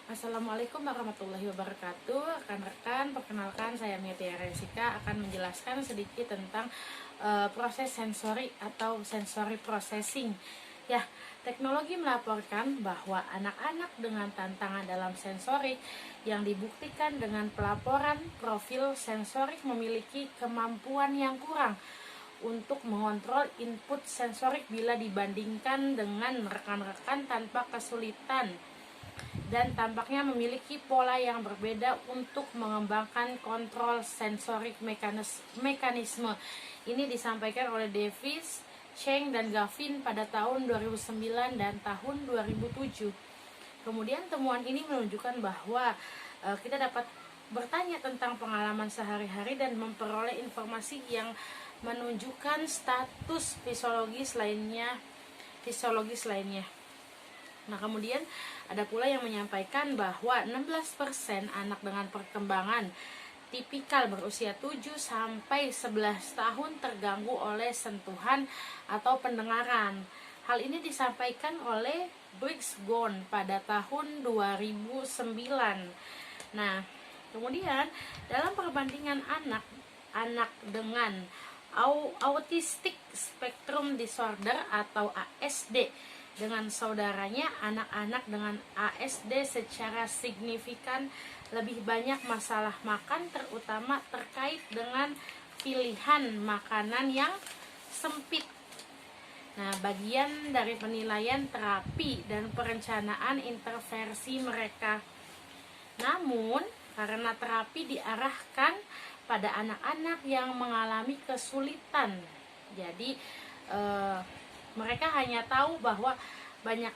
Assalamualaikum warahmatullahi wabarakatuh. Rekan-rekan, perkenalkan saya Mia Resika akan menjelaskan sedikit tentang proses sensori atau sensory processing. Ya, teknologi melaporkan bahwa anak-anak dengan tantangan dalam sensorik yang dibuktikan dengan pelaporan profil sensorik memiliki kemampuan yang kurang untuk mengontrol input sensorik bila dibandingkan dengan rekan-rekan tanpa kesulitan, dan tampaknya memiliki pola yang berbeda untuk mengembangkan kontrol sensorik mekanisme. Ini disampaikan oleh Davis, Cheng, dan Gavin pada tahun 2009 dan tahun 2007. Kemudian temuan ini menunjukkan bahwa kita dapat bertanya tentang pengalaman sehari-hari dan memperoleh informasi yang menunjukkan status fisiologis lainnya. Nah, kemudian ada pula yang menyampaikan bahwa 16% anak dengan perkembangan tipikal berusia 7 sampai 11 tahun terganggu oleh sentuhan atau pendengaran. Hal ini disampaikan oleh Briggs-Gone pada tahun 2009. Nah, kemudian dalam perbandingan anak dengan Autistic Spectrum Disorder atau ASD dengan saudaranya, anak-anak dengan ASD secara signifikan lebih banyak masalah makan, terutama terkait dengan pilihan makanan yang sempit. Nah, bagian dari penilaian terapi dan perencanaan intervensi mereka. Namun, karena terapi diarahkan pada anak-anak yang mengalami kesulitan, jadi mereka hanya tahu bahwa banyak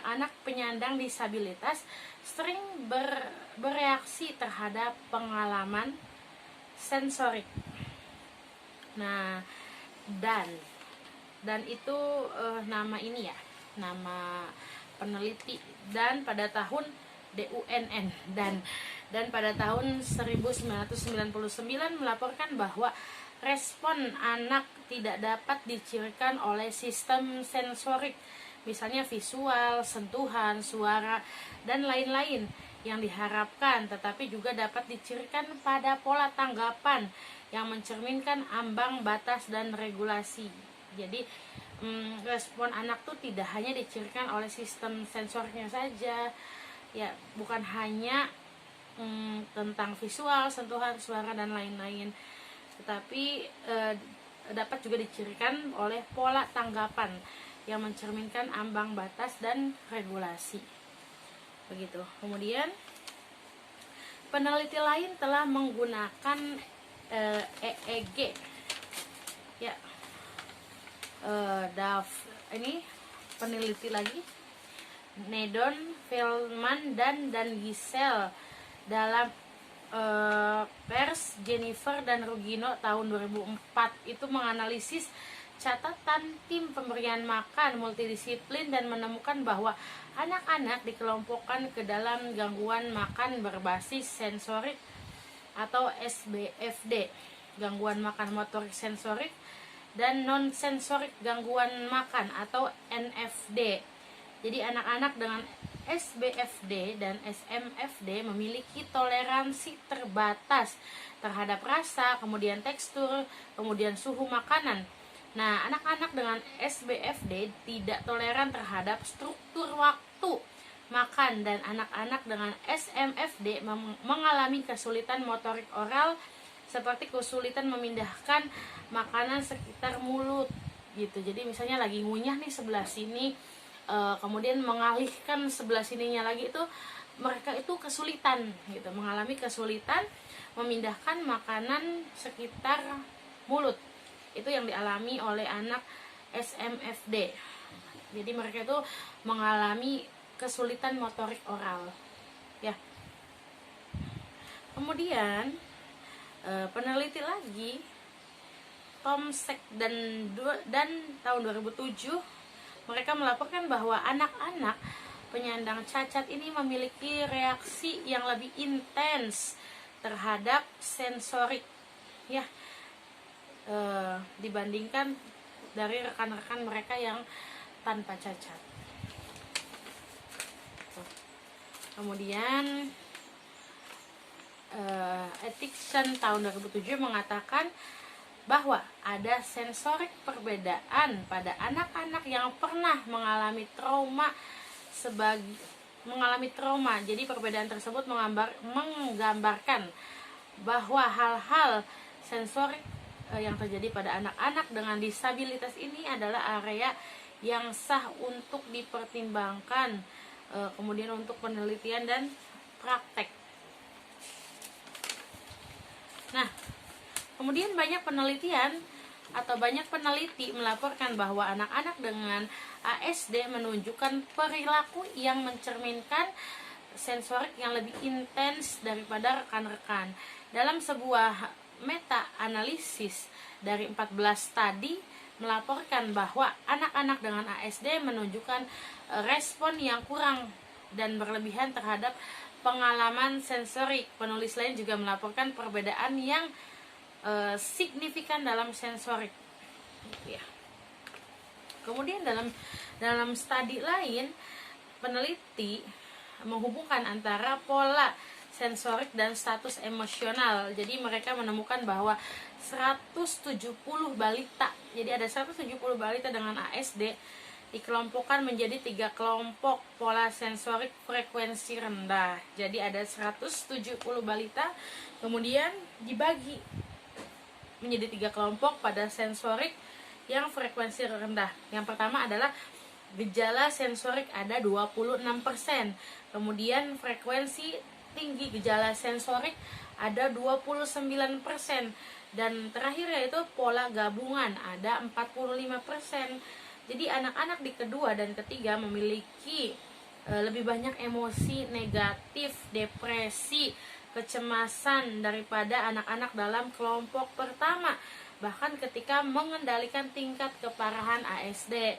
anak penyandang disabilitas sering bereaksi terhadap pengalaman sensorik. Nah, dan itu nama ini ya, nama peneliti, dan pada tahun DUNN dan pada tahun 1999 melaporkan bahwa respon anak tidak dapat dicirikan oleh sistem sensorik, misalnya visual, sentuhan, suara, dan lain-lain yang diharapkan, tetapi juga dapat dicirikan pada pola tanggapan yang mencerminkan ambang batas dan regulasi. Jadi respon anak tuh tidak hanya dicirikan oleh sistem sensoriknya saja, ya, bukan hanya tentang visual, sentuhan, suara, dan lain-lain, tetapi dapat juga dicirikan oleh pola tanggapan yang mencerminkan ambang batas dan regulasi. Begitu. Kemudian peneliti lain telah menggunakan EEG. Ya, ini peneliti lagi, Nedon, Feldman, dan Giselle dalam Pers, Jennifer, dan Rugino tahun 2004 itu menganalisis catatan tim pemberian makan multidisiplin dan menemukan bahwa anak-anak dikelompokkan ke dalam gangguan makan berbasis sensorik atau SBFD, gangguan makan motorik sensorik, dan non-sensorik gangguan makan atau NFD. Jadi anak-anak dengan SBFD dan SMFD memiliki toleransi terbatas terhadap rasa, kemudian tekstur, kemudian suhu makanan. Nah, anak-anak dengan SBFD tidak toleran terhadap struktur waktu makan, dan anak-anak dengan SMFD mengalami kesulitan motorik oral seperti kesulitan memindahkan makanan sekitar mulut gitu. Jadi misalnya lagi ngunyah nih sebelah sini, kemudian mengalihkan sebelah sininya lagi, itu mereka itu kesulitan gitu, mengalami kesulitan memindahkan makanan sekitar mulut. Itu yang dialami oleh anak SMFD. Jadi mereka itu mengalami kesulitan motorik oral, ya. Kemudian peneliti lagi, Tomsek dan tahun 2007 mereka melaporkan bahwa anak-anak penyandang cacat ini memiliki reaksi yang lebih intens terhadap sensorik, ya, dibandingkan dari rekan-rekan mereka yang tanpa cacat. Kemudian Ethiction tahun 2007 mengatakan bahwa ada sensorik perbedaan pada anak-anak yang pernah mengalami trauma Jadi perbedaan tersebut menggambarkan bahwa hal-hal sensorik yang terjadi pada anak-anak dengan disabilitas ini adalah area yang sah untuk dipertimbangkan, kemudian untuk penelitian dan praktek. Nah, kemudian banyak peneliti melaporkan bahwa anak-anak dengan ASD menunjukkan perilaku yang mencerminkan sensorik yang lebih intens daripada rekan-rekan. Dalam sebuah meta-analisis dari 14 studi melaporkan bahwa anak-anak dengan ASD menunjukkan respon yang kurang dan berlebihan terhadap pengalaman sensorik. Penulis lain juga melaporkan perbedaan yang signifikan dalam sensorik. Ya. Kemudian dalam studi lain, peneliti menghubungkan antara pola sensorik dan status emosional. Jadi mereka menemukan bahwa 170 balita, jadi ada 170 balita dengan ASD dikelompokkan menjadi 3 kelompok pola sensorik frekuensi rendah. Jadi ada 170 balita kemudian dibagi menjadi 3 kelompok pada sensorik yang frekuensi rendah. Yang pertama adalah gejala sensorik ada 26%. Kemudian frekuensi tinggi gejala sensorik ada 29%. Dan terakhir yaitu pola gabungan ada 45%. Jadi anak-anak di kedua dan ketiga memiliki lebih banyak emosi negatif, depresi, kecemasan daripada anak-anak dalam kelompok pertama, bahkan ketika mengendalikan tingkat keparahan ASD.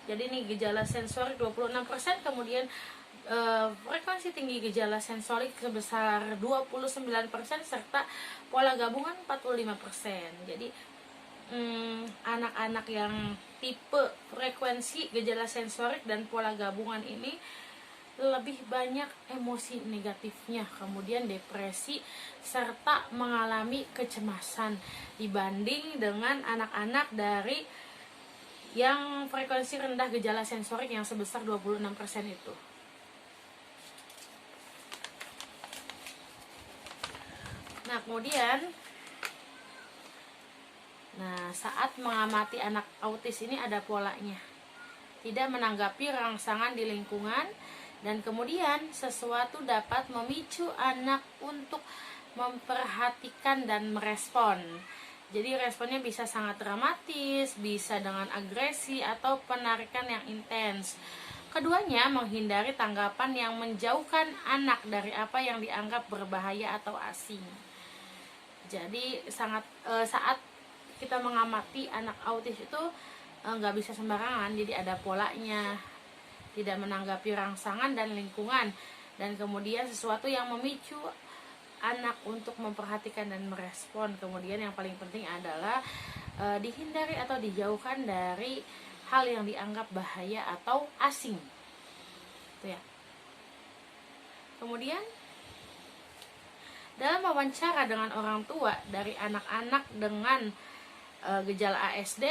Jadi ini gejala sensorik 26%, kemudian frekuensi tinggi gejala sensorik sebesar 29%, serta pola gabungan 45%. Jadi anak-anak yang tipe frekuensi gejala sensorik dan pola gabungan ini lebih banyak emosi negatifnya, kemudian depresi serta mengalami kecemasan dibanding dengan anak-anak dari yang frekuensi rendah gejala sensorik yang sebesar 26% itu. Nah, kemudian saat mengamati anak autis ini ada polanya. Tidak menanggapi rangsangan di lingkungan, dan kemudian sesuatu dapat memicu anak untuk memperhatikan dan merespon. Jadi responnya bisa sangat dramatis, bisa dengan agresi atau penarikan yang intens. Keduanya menghindari tanggapan yang menjauhkan anak dari apa yang dianggap berbahaya atau asing. Jadi saat kita mengamati anak autis itu nggak bisa sembarangan, jadi ada polanya, tidak menanggapi rangsangan dan lingkungan, dan kemudian sesuatu yang memicu anak untuk memperhatikan dan merespon. Kemudian yang paling penting adalah dihindari atau dijauhkan dari hal yang dianggap bahaya atau asing. Itu ya. Kemudian dalam wawancara dengan orang tua dari anak-anak dengan gejala ASD,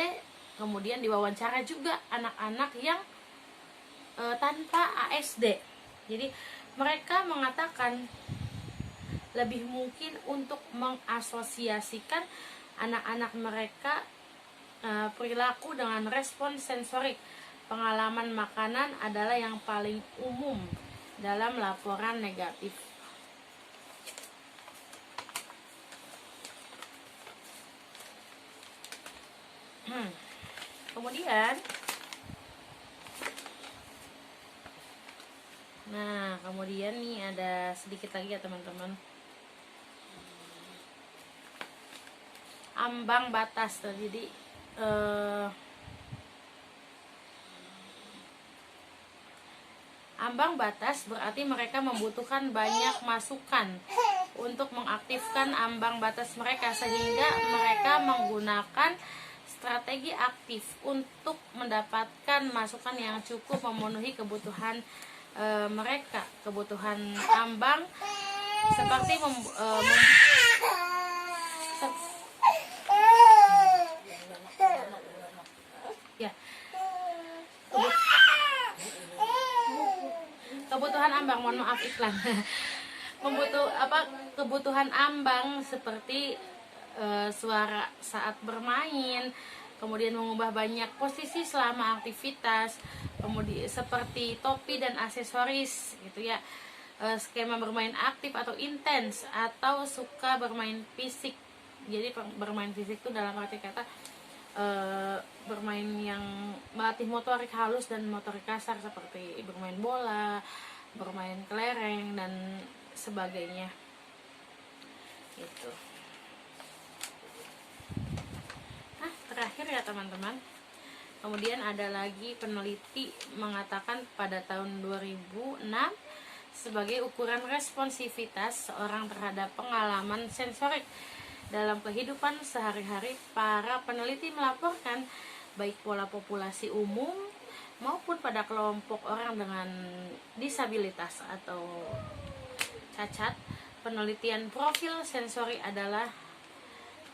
kemudian diwawancara juga anak-anak yang tanpa ASD. Jadi mereka mengatakan lebih mungkin untuk mengasosiasikan anak-anak mereka perilaku dengan respon sensorik. Pengalaman makanan adalah yang paling umum dalam laporan negatif. Kemudian nih ada sedikit lagi ya teman-teman, ambang batas. Jadi ambang batas berarti mereka membutuhkan banyak masukan untuk mengaktifkan ambang batas mereka, sehingga mereka menggunakan strategi aktif untuk mendapatkan masukan yang cukup memenuhi kebutuhan mereka. Kebutuhan ambang seperti ya, kebutuhan ambang, mohon maaf iklan. Kebutuhan ambang seperti suara saat bermain, kemudian mengubah banyak posisi selama aktivitas, kemudian seperti topi dan aksesoris gitu ya. Skema bermain aktif atau intens, atau suka bermain fisik. Jadi bermain fisik itu dalam arti kata bermain yang melatih motorik halus dan motorik kasar, seperti bermain bola, bermain kelereng dan sebagainya gitu. Nah, terakhir ya teman-teman, kemudian ada lagi peneliti mengatakan pada tahun 2006 sebagai ukuran responsivitas seorang terhadap pengalaman sensorik dalam kehidupan sehari-hari, para peneliti melaporkan baik pola populasi umum maupun pada kelompok orang dengan disabilitas atau cacat. Penelitian profil sensori adalah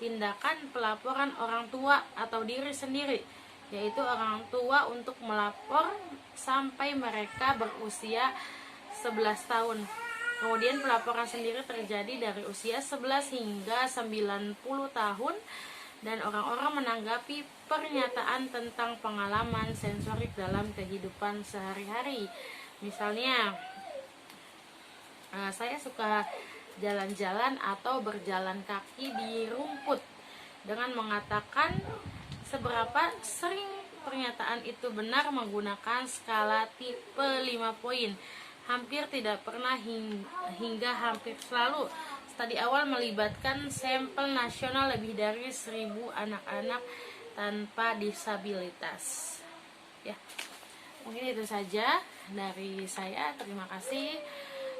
tindakan pelaporan orang tua atau diri sendiri, yaitu orang tua untuk melapor sampai mereka berusia 11 tahun. Kemudian pelaporan sendiri terjadi dari usia 11 hingga 90 tahun, dan orang-orang menanggapi pernyataan tentang pengalaman sensorik dalam kehidupan sehari-hari. Misalnya, saya suka jalan-jalan atau berjalan kaki di rumput, dengan mengatakan seberapa sering pernyataan itu benar menggunakan skala tipe 5 poin. Hampir tidak pernah hingga hampir selalu. Studi awal melibatkan sampel nasional lebih dari 1.000 anak-anak tanpa disabilitas. Ya, mungkin itu saja dari saya. Terima kasih.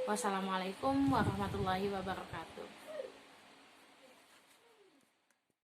Wassalamualaikum warahmatullahi wabarakatuh.